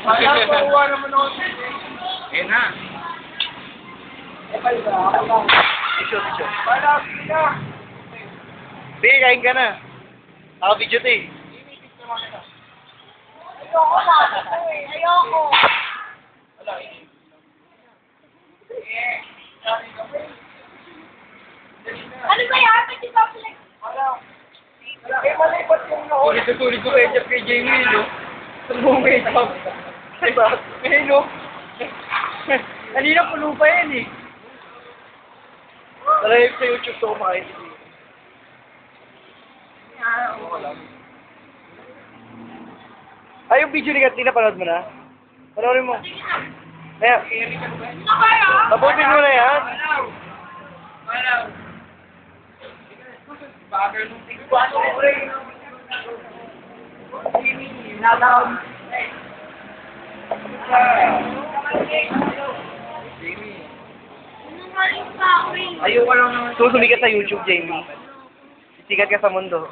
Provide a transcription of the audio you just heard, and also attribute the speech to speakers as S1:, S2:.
S1: Kaya kuha naman ako.
S2: Ayun na.
S1: Tisyo. Para, na.
S2: Sige, kain ka na. Naka-video to eh.
S3: Ayoko na. Ayoko. Ano ba yan? Ba't di ba pinag...
S1: Kaya malipat yung naon.
S2: Tuloy ko kay Jeff kay Jamie, no? Saan may top? Diba? Eh, no? Kanina puno pa yan eh. Nalive sa YouTube to kumain. Ay, yung video ni Katina, panood mo na? Panoorin mo. Ayan. Taputin mo na yan.
S3: Sinungaling ka ako eh.
S2: Ayoko lang naman. Susumikat sa YouTube, Jamie. Sikat ka sa mundo.